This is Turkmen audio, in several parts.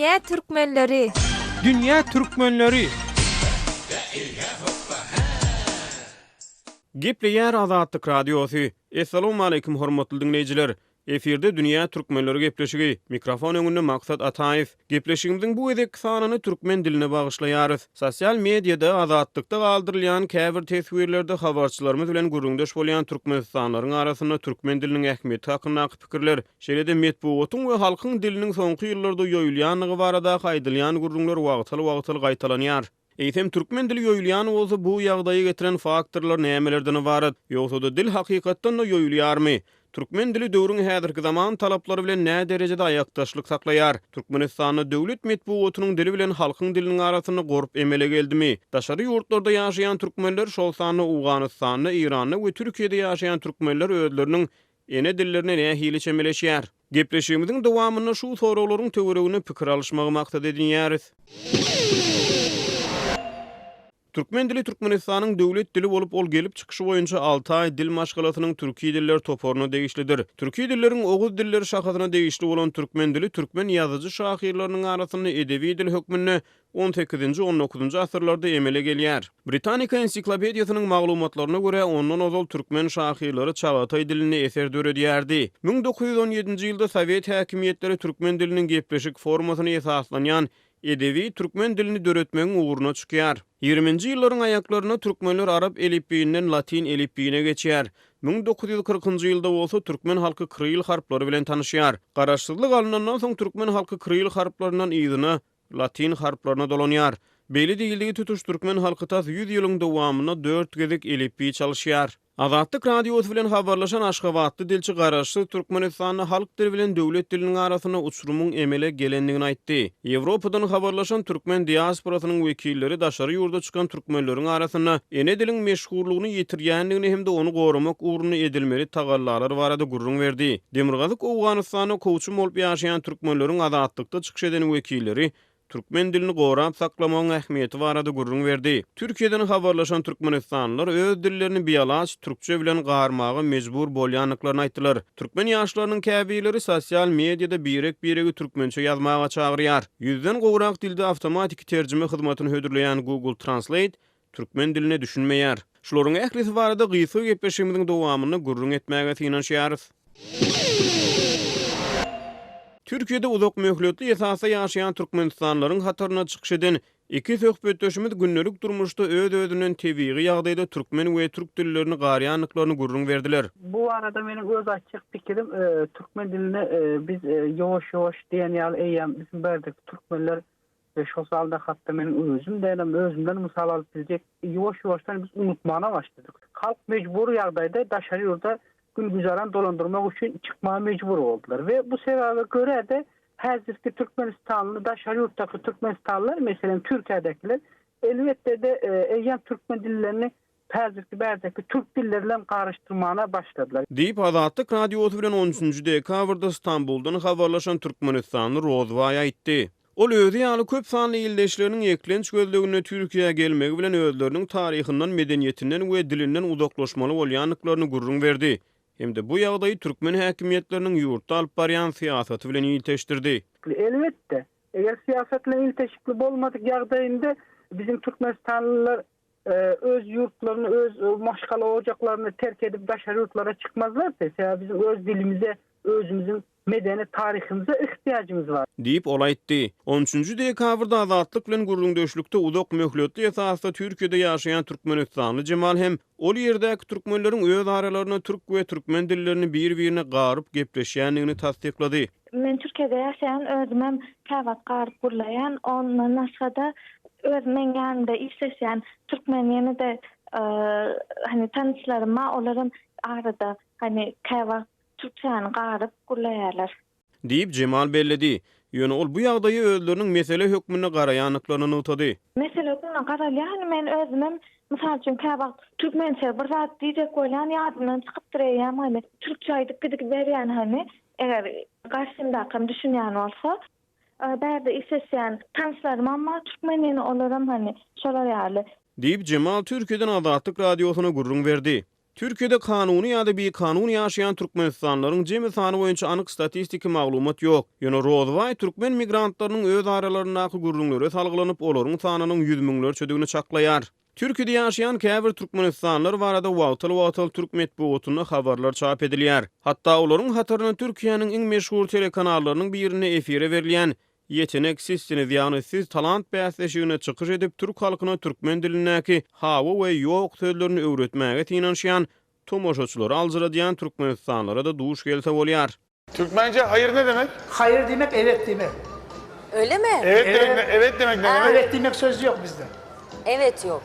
Dünya Türkmenleri. Dünya Türkmenleri. Gepleýär Azatlyk Radiosu. Assalamu alaykum hormatly dinleýijiler. Eferde Dünya Türkmenleri gepleşigi. Mikrofon öňünde Maksat Ataýew. Gepleşigimiziň bu edek sanyny türkmen diline bagyşlaýarys. Sosial mediada azatlykda galdyrylýan käbir teswirlerde habarçylarymyz bilen gurrundaş bolýan türkmenistanlaryň arasynda türkmen diliniň ähmiýeti hakynda pikirler, şeýle-de medpuwatyň we halkyň diliniň soňky ýyllarda ýoýulýanlygy barada haýdylýan gurrunlar wagtyly gaýtalanýar. Eýtem türkmen dili ýoýulýan bolsa bu ýagdaýy getiren faktorlar nämelerden ibaret? Ýogsa da dil hakykatdan da ýoýulýarmy? Türkmen dili döwrüň häzirki zaman talaplary bilen nä derejede aýakdaşlyk saklaýar? Türkmenistanyň döwlet medpuwatynyň dili bilen halkyň diliniň arasyny gorup emele geldimi? Daşary ýurtlarda ýaşaýan türkmenler şol sany Owganystanda, Iranda we Türkiýede ýaşaýan türkmenler özleriniň ene dillerine nä hili çemeleşýär? Gepleşigimiziň dowamyny şu soraglaryň töweregine pikir alşmagy maksat edinýäris. Türkmen dili Türkmenistanyň döwlet dili bolup ol gelip çykyşy boýunça 6 aý dil maşgalatynyň türki diller toporuny degişlidir. Türki dilleriň oguz dilleri şahatyna degişli bolan türkmen dili türkmen ýazyjy şahyrlarynyň arasynda edebi dil hökmünde 18-19 asyrlarda emele gelýär. Britannica ensiklopediýasynyň maglumatlaryna görä ondan ozal türkmen şahyrlary Çağatay dilini eser döredýärdi. 1917-nji ýylda Sowet häkimiýetleri türkmen diliniň gepleşik formasyny esaslanýan edebi türkmen dilini döretmegiň uğruna çykýar. 20-nji ýyllaryň aýaklaryna türkmenler arap elipiýinden latin elipiýine geçýär. 1940-njy ýylda bolsa türkmen halky kryl harplary bilen tanyşýar. Garaşsyzlyk alynandan soň türkmen halky kryl harplarynyň ýygyna latin harplaryna dolanýar. Beli diýildigi tutuş türkmen halky tas 100 ýylyň dowamyna 4 gezek elipi çalyşýar. Azatlyk Radiosu bilen habarlaşan Aşgabatly dilçi garaşy Türkmenistanyň halk dili bilen döwlet diliniň arasyna uçurumyň emele gelendigini aýtdy. Ýewropadan habarlaşan türkmen diasporasynyň wekilleri daşary ýurda çykan türkmenleriň arasyna ene diliň meşhurlygyny ýitirýändigini hem de onu gorumak uğruna edilmeli tagallar barada gurrun berdi. Demirgazyk Owganystanyň kowçum bolup ýaşaýan türkmenleriň azatlykda çykyş eden wekilleri türkmen dilini gorap saklamagyň ähmiýeti barada gurrun berdi. Türkiýeden habarlaşan türkmenistanlylar öz dillerini biýalaç türkçe bilen garmagy mejbur bolýanlyklaryny aýtdylar. Türkmen ýaşlarynyň käbileri sosial mediada biregi türkmençe ýazmaga çagyrýar. 100den gowrak dilde awtomatik terjime hyzmatyny hödürleýän Google Translate türkmen diline düşünmeýär. Şolaryň ählisi barada gysy gepleşigimiziň dowamyny gurrun etmäge synanýarys. Türkiýede uzak möhletli esasy ýaşaýan türkmenistanlaryň hatyryna çykyş eden iki söhbetdeşimiz günnelik durmuşda öz-özünden tebii ýagdaýda türkmen we türk dillerini garýanlyklaryny gurrun berdiler. Bu arada benim öz açık fikrim Türkmen diline biz yoş diyen ýaly eýem bizim berdik türkmenler şu salda hatta benim özümden misal alıp bilecek yoşdan biz unutmana başladık. Halk mecbur ýagdaýda daşary ýurda gün güzaran dolandırmak için çıkmaya mecbur oldular ve bu sebebe göre de häzirki Türkmenistanlı daşary ýurtdaky Türkmenistanlılar mesela Türkiýedekiler elbette de eýen türkmen dillerini häzirki Türk dilleriyle karıştırmana başladılar. Diýip Azatlyk Radiosu bilen 13-nji dekabrda İstanbuldan habarlaşan Türkmenistanly Rozvay aýtdy. Ol özü ýaly köp sanly ýyldaşlarynyň eklenç gözlegine Türkiýe gelmegi bilen özleriniň taryhyndan, medeniýetinden we dilinden uzaklaşmaly bolýanlyklaryny gurrun berdi. Hem de bu ýagdaýy türkmen häkimiýetleriniň ýurtda alyp barýan syýasaty bilen ýyteşdirdi. Elbette. Eger siýasat bilen ýyteşikli bolmadyk ýagdaýynda bizim türkmenistanlylar öz ýurtlaryny, öz maşgala ojaklaryny terk edip daşary ýurtlara çykmazlar. Bizim öz dilimize, özümüzün medeni tarihimize ihtiýajymyz bar. Diýip ol aýtdy. 13-nji dekabrda Azatlyk bilen gurrundaşlykda uzak möhletli esasda Türkiýede ýaşaýan türkmenistanly Cemal hem ol ýerdäki türkmenleriň öz aralaryna türk we türkmen dillerini bir-birine garyp gepleşýänligini tasdiklady. Men Türkiýede ýaşaýan özüm käwat garyp gurlaýan, ondan naşgada özüň ýanynda işleşýän türkmen ýene-de tanışlaryma olaryň arada käwat Türkçäni garyp gurlaýarlar. Diýip Cemal belledi. Ýöne ol bu ýagdaýy özleriniň mesele hökmüne garaýanlyklaryny utady. Mesele hökmüne garalýan men özüm misal üçin käwagt türkmençe bir zat diýjek bolýan ýadymdan çykyp durýan, türkçe aýdyp berýän eger garşymda kam düşünýän bolsa, bäde işleşýän tanışlarym amma türkmenini olarym şolar ýaly. Diýip Cemal Türkiýeden Azatlyk Radiosuna gurrun berdi. Türkiýede kanuny ýa-da bir kanun ýaşaýan türkmenistanlaryň jemi sany boýunça anyk statistiki maglumat ýok. Ýöne Rozway türkmen migrantlarynyň öz aralaryndaky gurrunlary salgylanyp olaryň sanynyň 100 000 çödügini çaklaýar. Türkiýede ýaşaýan käbir türkmenistanlar barada wagtal türk medeniýetine habarlar çap edilýär. Hatda olaryň hataryna Türkiýanyň iň meşhur telekanallarının birine efire berilýän Yetenek sizsiniz ýagny siz talant bäsleşigine çykyş edip türk halkyna türkmen dilinäki hawa we ýok sözlerini öwretmäge tinanşýan tomoşaçylar aljyradýan türkmenistanlara da duş gelse bolýar. Türkmence hayır ne demek? Hayır demek, evet demek. Öyle mi? Evet demek ne demek? Evet demek söz yok bizde. Evet yok.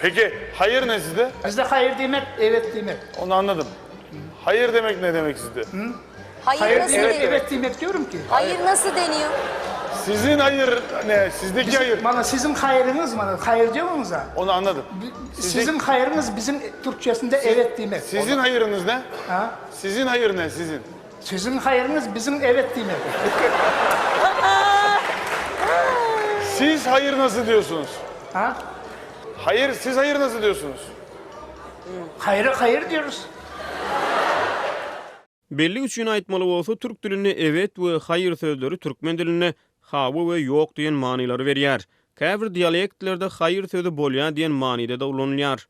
Peki hayır ne sizde? Bizde hayır demek, evet demek. Onu anladım. Hayır demek ne demek sizde? Hayır, Hayır nasıl demek, deniyor? evet demek diyorum ki. Hayır nasıl deniyor? Sizin hayır ne? Sizdeki hayır. Bana sizin hayırınız bana, hayır diyor musunuz ha? Onu anladım. Sizin hayırınız bizim Türkçesinde evet demek. Sizin hayırınız ne? Ha? Sizin hayır ne? Sizin. Sizin hayırınız bizim evet demek. Siz hayır nasıl diyorsunuz? Ha? Hayır, siz hayır nasıl diyorsunuz? Hayır'a hayır diyoruz. Belli üçin aýtmaly bolsa türk diline evet we hayır sözleri türkmen diline hawa we ýok diýen manylary berýär. Käbir dialektlerde hayır sözü bolýan diýen manyda da ulanylýar.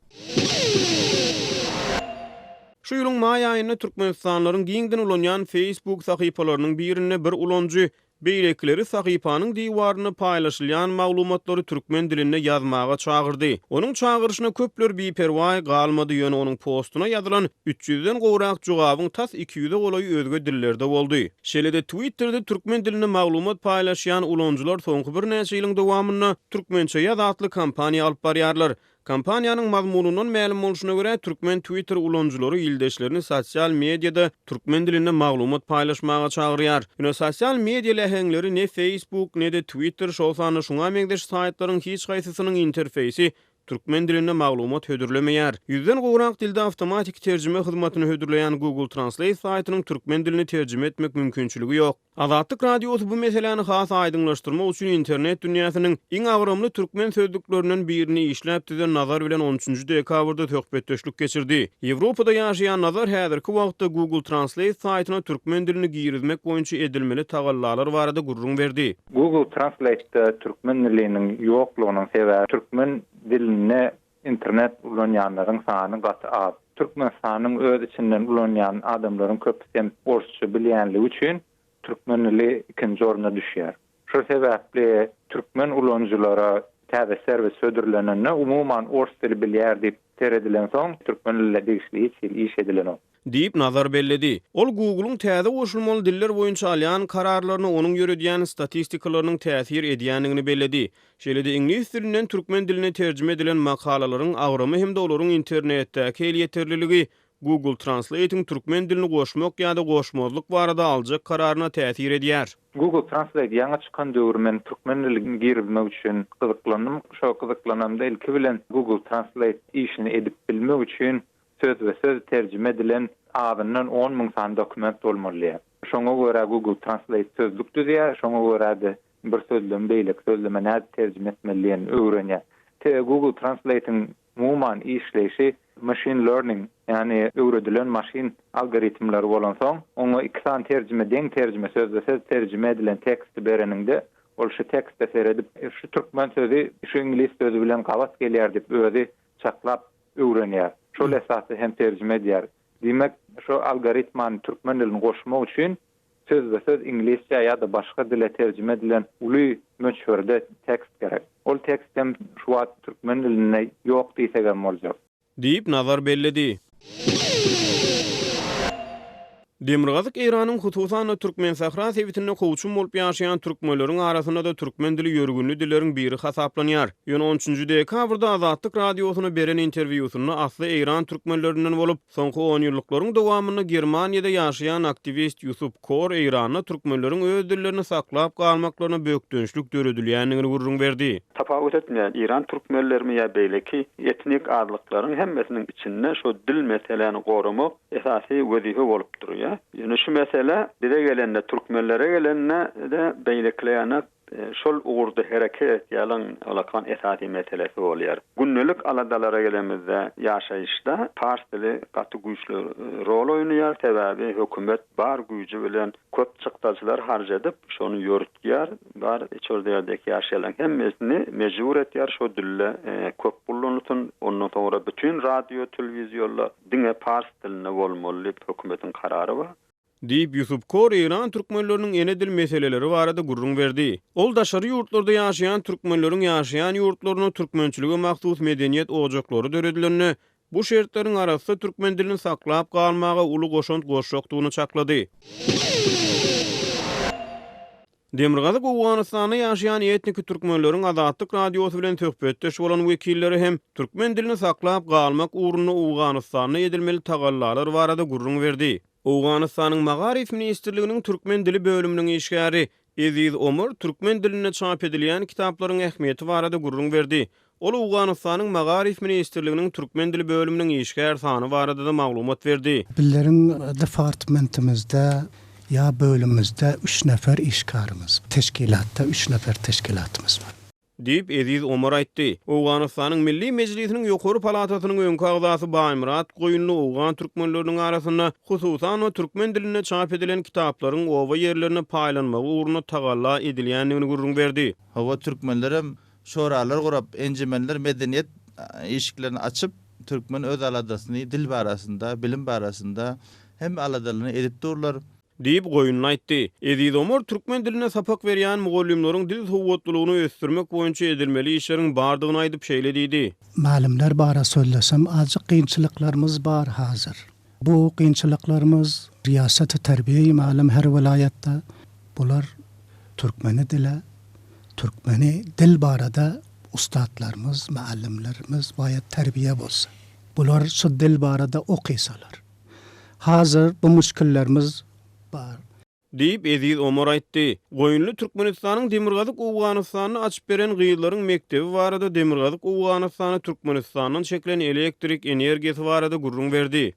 Şu ýylyň maý aýynda türkmenistanlaryň giňden ulanýan Facebook sahypalarynyň birine bir ulanjy beýlekleri sahypanyň diýwaryna paýlaşylýan maglumatlary türkmen diline ýazmaga çagyrdy. Onuň çagyrşyna köpler beperwa galmady ýöne onuň postuna ýazylan 300-den gowrak jogabyň tas 200-e golaý özge dillerde boldy. Şeýle-de Twitter'de türkmen diline maglumat paýlaşýan ulanjylar soňky bir näçe ýylyň dowamyna türkmençe ýazatly kampaniýa alyp barýarlar. Kampaniýanyň mazmunundan ma'lum boluşyna görä türkmen Twitter ulanjylary ýyldaşlaryny sosial mediada türkmen dilinde maglumat paýlaşmaga çagyrýar. Ýöne sosial media lehengleri ne Facebook ne de Twitter şolsany şuňa meňdeş saýtlaryň hiç gaýsysynyň interfeýsi türkmen dilinde maglumat hödürlemeýär. 100-den gowrak dilde awtomatik terjime hyzmatyny hödürleýän Google Translate saýtynyň türkmen dilini terjime etmek mümkinçiligi ýok. Azatlyk radiosy bu meseleni has aýdyňlaşdyrmak üçin internet dünýäsiniň iň agramly türkmen sözlüklerinden birini işläp düzen Nazar bilen 13-nji dekabrda töhbetdeşlik geçirdi. Ýewropada ýaşaýan Nazar häzirki wagtda Google Translate saýtyna türkmen dilini girizmek boýunça edilmeli tagallalar barada gurrun berdi. Google Translate'da türkmen diliniň ýoklugynyň sebäbi türkmen diline internet ulanýanlaryň sanyny gatnaşy. Türkmenistanyň öz içinden ulanýan adamlaryň köpüsi orsça bilýänligi üçin türkmen dili ikinji oruna düşýär. Şu sebäpli türkmen ulanjylara täze servis södürlenende umuman ors dili bilýär diýip teredilen soň türkmen dilinde degişli iş edilen diýip nazar belledi. Ol Google'un täze goşulmaly diller boýunça alýan kararlaryny onuň ýöredýän statistikalarnyň täsir edýänligini belledi. Şeýle-de ingliz dilinden türkmen diline terjime edilen makalalaryň agramy hem de olaryň internetdäki ýeterliligi Google Translate'in türkmen dilini goşmak ýa-da goşmazlyk barada aljak kararyna täsir edýär. Google Translate ýa çykan döwürmen türkmen dilini girizmek üçin gyzyklandım. Şo gyzyklanamda ilki bilen Google Translate işini edip bilmek üçin söz we söz terjime edilen adından 10 000 san dokument bolmaly. Şoňa görä Google Translate sözlük düzýär, şoňa görä de bir sözlem beýlek sözleme näde terjime etmeliligini öwrenýär. Google Translate'in umuman işleýişi machine learning, yani öwredilen maşin algoritmleri bolan soň, oňa iki san terjime, deň terjime söz we söz terjime edilen teksti bereninde ol şu tekste seredip şu türkmen sözü şu ingliz sözü bilen gawas gelýär diýip özi çaklap öwrenýär. Şol esasy hem terjime edýär. Demek şu algoritmany türkmen dilini goşmak üçin söz we söz inglizçe ýa-da başga dile terjime edilen uly möçberde tekst gerek. Ol tekst hem şu wagt türkmen diline ýok diýsegem boljak diýip nazar belledi. Demirgazyk Eýranyň hususan türkmen sahra sebitinde howçun bolup ýaşaýan türkmenleriň arasynda da türkmen dili ýörgünli dillerin biri hasaplanýar. Ýöne 13-nji dekabrda Azatlyk radiosyna beren interwýusyny asly Eýran türkmenlerinden bolup, soňky 10 ýyllyklaryň dowamyny Germaniýada ýaşaýan aktivist Yusuf Kor Eýranyň türkmenleriň öz dillerini saklap galmaklaryna bökdönçlük döredilýändigini gurrun berdi. Tapawut etmeýän İran türkmenlerimi ýa beýleki etnik azlyklaryň hemmesiniň içinde şu dil meselelerini gorumak esasy wezife bolup durýar. Ýöne şu mesele bize gelende türkmenlere gelende de beýleklere şol uğurda hareket ýalan olakan esasy meselesi bolýar. Günnelik aladalara gelemizde ýaşaýyşda fars dili gaty güýçlü rol oýnaýar. Sebäbi hökümet bar güýji bilen köp çykdaçylar harjadyp şonu ýörtýär. Bar çöldäki ýaşaýan hemmesini mejbur etýär şo dille köp bulunutun. Ondan sonra bütün radio, telewiziýonlar diňe fars diline bolmaly diýip hökümetiň karary bar. Diýip Ýusup Kor İran türkmenleriniň ene dil meseleleri barada gurrun berdi. Ol daşary ýurtlarda ýaşaýan türkmenleriň ýaşaýan ýurtlaryna türkmençilige mahsus medeniýet ojaklary döredilende bu şertleriň arasynda türkmen dilini saklap galmaga uly goşant goşokdugyny çaklady. Demirgazyk Owganystanyň ýaşaýan etnik türkmenleriň Azatlyk radiosy bilen töhbetdeş bolan wekilleri hem türkmen dilini saklap galmak uğruna Owganystanyna edilmeli tagallar barada gurrun berdi. Owganystanyň Magarif Ministrliginiň türkmen dili bölüminiň işgäri Eziz Omar türkmen diline çap edilýän kitaplaryň ähmiýeti barada gurrun berdi. Ol Owganystanyň Magarif Ministrliginiň türkmen dili bölüminiň işgär sany barada da maglumat berdi. Bizlerin departamentimizde ya bölümümüzde 3 nefer işgarımız, teşkilatta 3 nefer teşkilatımız var. Diýip Eziz Omar aýtdy. Owganystanyň Milli Mejlisiniň ýokary palatasynyň öňkü agzasy Baýmurat Goýunly Owgan türkmenleriniň arasynda hususan türkmen diline çap edilen kitaplaryň owa ýerlerine paýlanmagy uğruna tagalla edilýändigini gurrun berdi. Hawa türkmenlerim şoralar gurap, enjimenler medeniýet eşiklerini açyp türkmen öz aladasyny dil barasynda, bilim barasynda hem aladalyny edip durlar. Diýip Goýunly aýtdy. Eziz Omar türkmen diline sapak berýän mugallimleriň dil sowatlygyny ösdürmek boýunça edilmeli işleriň bardygyny aýdyp şeýlediydi. Malimler bara söylesem azı kynçylyklarymız bar hazır. Bu kynçylyklarymız riyasat-ı terbiye-i malim her vilayette bular türkmeni dile, türkmeni dil barada ustadlarımız, malimlerimiz bayat terbiye bolsa. Bular şu dil barada okuysalar. Hazır bu müşkillerimiz bar. Diýip Eziz Omar aýtdy. Goýunly Türkmenistanyň Demirgazyk Owganystanyny açyp beren gyýylaryň mektebi barada Demirgazyk Owganystany Türkmenistanyň şeklen elektrik energiýasi barada gurrun berdi.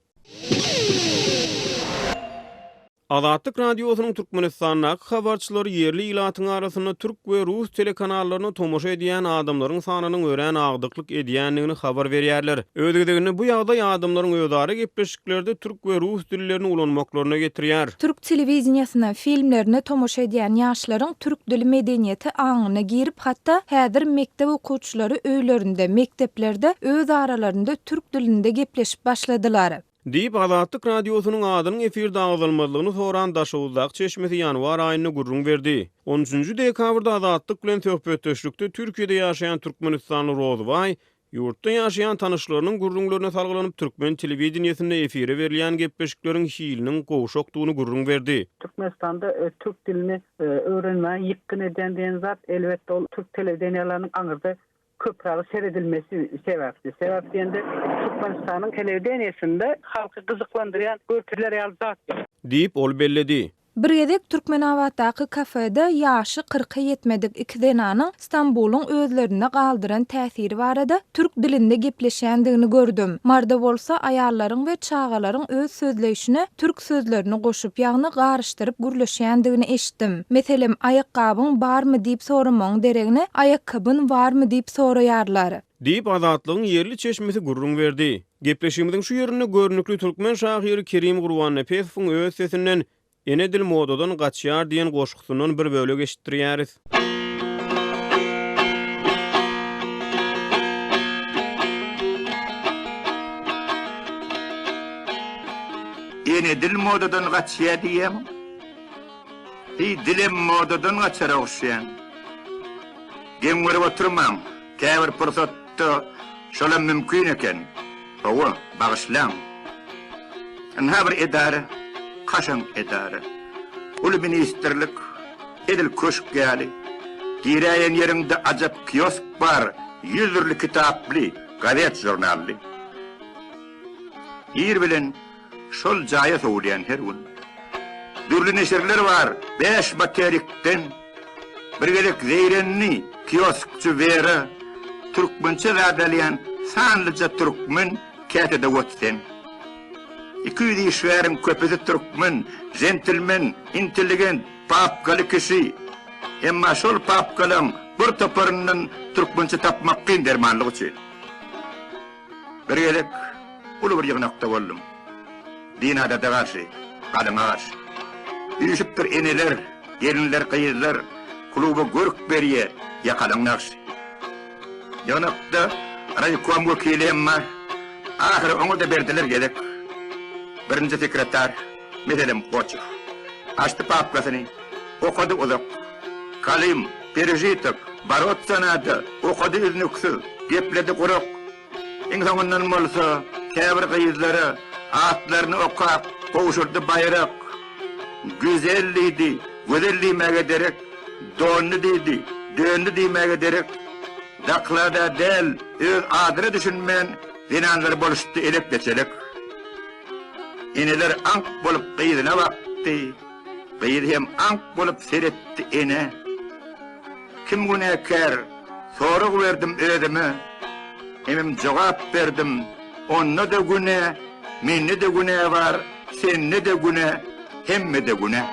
Azatlyk radiosynyň Türkmenistandaky habarçylary ýerli ilatyň arasynda türk we rus telekanallaryny tomoşa edýän adamlaryň sanynyň ören agdyklyk edýändigini habar berýärler. Ödegini bu ýagdaý adamlaryň özara gepleşiklerde türk we rus dillerini ulanmaklaryna getirýär. Türk telewiziýasyna, filmlerine tomoşa edýän ýaşlaryň türk dili medeniýeti aňyna girip hatda häzir mektep okuwçylary öýlerinde, mekteplerde öz aralarynda türk dilinde gepleşip başladylar. Diýip Azatlyk radiosynyň adynyň efirde agzalmalygyny soran Daşawuzak çeşmesi ýanwar aýyna gurrun berdi. 13-nji dekabrda Azatlyk bilen töhbetdeşlikde Türkiýede ýaşaýan Türkmenistanly Rozbay ýurtda ýaşaýan tanışlarynyň gurrunlaryna salgylanyp türkmen telewiziýasynda efire berilýän gepleşikleriň hiliniň gowşokdugyny gurrun berdi. Türkmenistan'da Türk dilini öğrenmeyen, yıkkın eden diyen zat elbette o Türk televizyonlarının anırda köprüğü seyredilmesi sebepti. Sebep diyende Türkmenistan'ın televizyonlarında halkı kızıklandıran görüntüler yazat. Diýip ol belledi. Birgedek Türkmenawatdaky kafede ýaşy 40-a ýetmedik iki denanyň Stambulyň özlerine galdyran täsiri barada türk dilinde gepleşýändigini gördüm. Marda bolsa aýallaryň we çağalaryň öz sözleşine türk sözlerini goşup ýagny garşdyryp gürleşýändigini eşitdim. Meselem aýakgabyň barmy diýip soramaň deregine aýakgabyň barmy diýip soraýarlar. Diýip Azatlygyň ýerli çeşmesi gurrun berdi. Gepleşigimiziň şu ýerine görnükli türkmen şahyry Kerim Gurbannepesowyň öz sesinden ene dil modadan gaçýar diýen goşgusynyň bir bölegi eşitdirýäris. Ene dil modadan gaçýar diýem. Dilim modadan gaçar oşýan. Gemwer oturmam. Käbir pursatda şolam mümkin eken. Owa bagyşlan. Näbir edare kaşan edare. Ulu ministerlik edil köşk gali. Gireyen yerinde acap kiosk var. 100'lü kitaplı, gazet jurnalli. Yer bilen şol jaýa söwleýän her gün. Dürli neşirler var. 5 materikden birgelik zeyrenni kioskçy wera türkmençe radalyan sanlyca türkmen kätede wotsen. 200 işwerin köpüsi türkmen, gentleman, intelligent, papkaly kişi. Emma şol papkalan bir toparından Türkmençe tapmak kyn dermanlyk üçin. Bir gelek ulu bir ýygnakda boldum. Dinada da garşy, galyňa garşy. Ýüşüpdir eneler, gelinler, gyýyzlar, kluba görük berýe, ýakalaňnaksy. Ýygnakda raykom wekili emma ahir oňa da berdiler gelek. Birinci sekreter Medelem Koçev. Açtı papkasyny, okudy uzak. Kalim, пережиток, barot sanadı, okudy üznüksüz, gepledi guruk. Iň soňundan bolsa, käbir gyýyzlary atlaryny okap, gowşurdy bayrak. Güzellidi, güzellimäge derek, donny diýdi, döndü diýmäge derek. Daklada del, öz adyny düşünmän, dinanlar boluşdy elep geçelek. Eneler ank bolup gyýyzyna bakdy. Gyýyz hem ank bolup seretdi ene. Kim günäkär? Sorag berdim özüme. Emem jogap berdim. Onna da güne, menne de güne var, senne de güne, hemme de güne.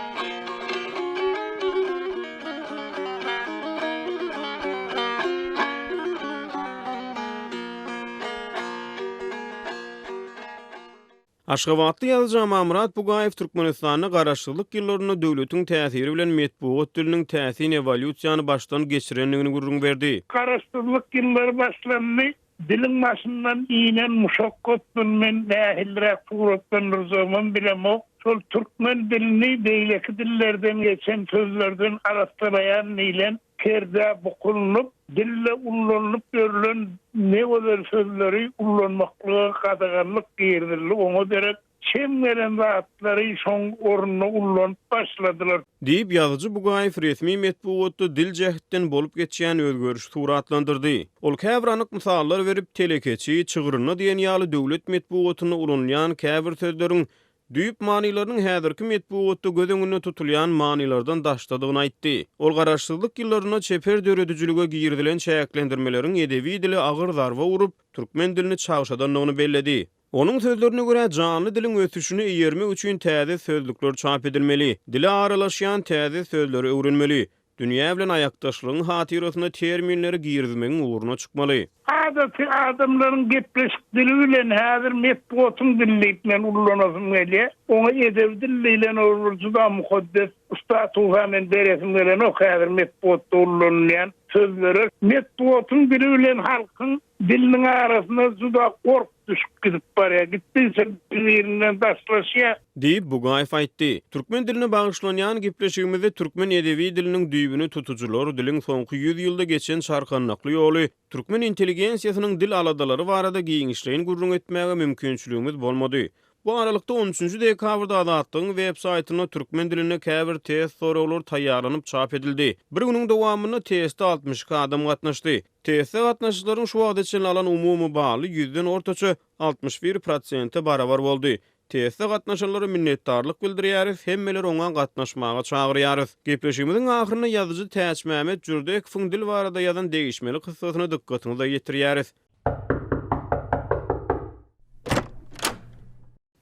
Aşgabatly ýazyjy Mamrat Bugaýew Türkmenistanyň garaşdyrlyk ýyllaryna döwletiň täsiri bilen medeniýet diliniň täsir evolýusiýany başdan geçirenligini gurrun berdi. Garaşdyrlyk ýyllary başlandy. Dilin başından inen muşakkatdan men nähilrek suratdan rızamın bilemo. Şol Türkmen dilini beýleki dillerden geçen sözlerden araşdyrayan nilen kerde bukulunup, dille ullanıp görülen ne kadar sözleri ullanmaklığa kadagarlık giyirdiler. Onu derek çemleren rahatları son orunu ullanıp başladılar. Diýip ýazyjy Bugaýew resmi medeniýetde dil jähitden bolup geçýän özgörüş suratlandyrdy. Ol käbir anyk misallar berip telekeçi, çygyryny diýen ýaly döwlet medeniýetine ulanýan käbir sözleriň düýüp manylarynyň häzirki medeniýetde göz öňünde tutulýan manylardan daşdadygyny aýtdy. Ol garaşdyrlyk ýyllaryna çeper döredijiligi giyirdilen çäklendirmeleriň edebi dili agyr zarba urup türkmen dilini çagşadanlygyny belledi. Onun sözlerine göre canlı dilin ötüşünü iyermek üçün täze sözlükler çap edilmeli. Dile aralaşan täze sözleri öwrenmeli. Dünya bilen ayakdaşlygyň hatirasyna terminleri giýirmegiň uğruna çykmaly. Adaty adamlaryň gepleşik dili bilen häzir medeniýetiň dili bilen ullanasym gelýär. Oňa edeb dili bilen öwrüjüda mukaddes usta Tuhanyn deresim bilen o häzir medeniýetde ullanýan sözleri medeniýetiň dili bilen halkyň diliniň arasyna juda gork düşüp gidip barya gitdiňse birbirinden daşlaşýar. Diýip Bugaýew aýtdy. Türkmen diline bagyşlanýan gepleşigimizde türkmen edebi diliniň düýbüni tutujular diliň soňky 100 ýylda geçen çarkanlykly ýoly türkmen intelligensiýasynyň dil aladalary barada giňişleýin gurrun etmäge mümkinçiligimiz bolmady. Bu aralykda 13-nji dekabrda Azatlygyň web saýtyna türkmen diline käbir test soraglar taýýarlanyp çap edildi. Bir günüň dowamyny testde 60 adam gatnaşdy. Testde gatnaşyklaryň şu wagt içinde alan umumy baly 100den ortaça 61% barabar boldy. Testde gatnaşanlara minnetdarlyk bildirýäris, hemmeler oňa gatnaşmaga çagyrýarys. Gepleşigimiziň ahyryna ýazyjy Täç Mämet Jurdekowyň dil barada ýazan değişmeli kyssasyna dikkatyňizi ýetirýäris.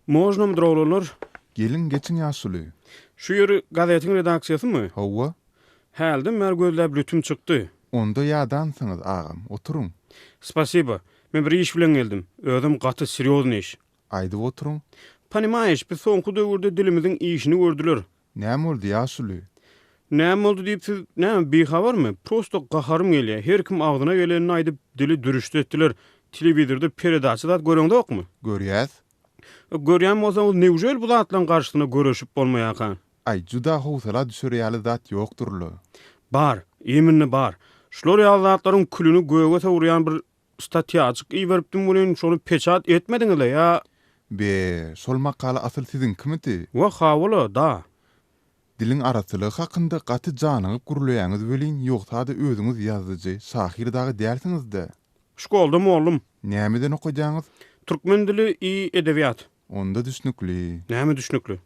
Можно mı drawlanlar? Gelin geçin ýaşuly. Şu ýeri gazetiň redaksiýasymy? Hawa. Hälde mer gözläp lütüm çykdy. Onda ýadansynız agam, oturuň. Spasiba. Men bir iş bilen geldim. Özüm gaty seriozny iş. Aýdyp oturuň. Panimaýyş, biz soňky döwürde dilimiziň işini gördüler. Näme boldy ýaşuly? Näme boldy diýip siz näme bihabarmy? Prosto gaharym gelýär. Her kim agdyna gelenini aýdyp dili dürüşde etdiler. Telewizorda peredaçylar görüňde okmy? Görýäs. Görýän bolsaňyz näwjel bu zatlaryň garşysyna görüşüp bolmaýakan? Ay juda howsala düşürýäli zat ýokdurly. Bar, eminni bar. Şular ýazatlaryň külüni göge sowurýan bir statiýaçyk iýeripdim bilen şonu peçat etmediňizle ýa? Be, şol makala asyl siziň kimiti? Wa hawala da. Dilin arasylygy hakynda gaty janyňyp gurulýaňyz welin ýoksa da özüňiz ýazyjy, şahyr dagy dälsiňizde. Şkolda mollum. Nämeden okujaňyz? Türkmen dili i edebiýat. Onda düşnükli. Näme düşnükli?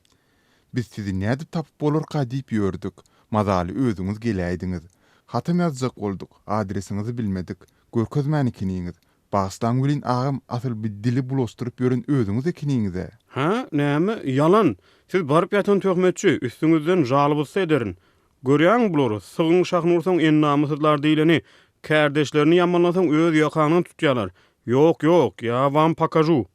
Biz sizi näde tapyp bolarka diýip ýördük. Mazaly özüňiz gelýärdiňiz. Hatam ýazjak bolduk, adresiňizi bilmedik. Görkezmäni kiniňiz. Bagstan welin agam asyl bir dili bulaşdyryp ýören özüňiz ekiniňize. Ha, näme? Yalan. Siz baryp ýatan töhmetçi, üstüňizden jaly bolsa ederin. Görýän bulary, sygyň şahnursaň en namysdylar diýleni, kärdeşlerini ýamanlasaň öz ýakanyny tutýarlar. Ýok, ýa вам покажу.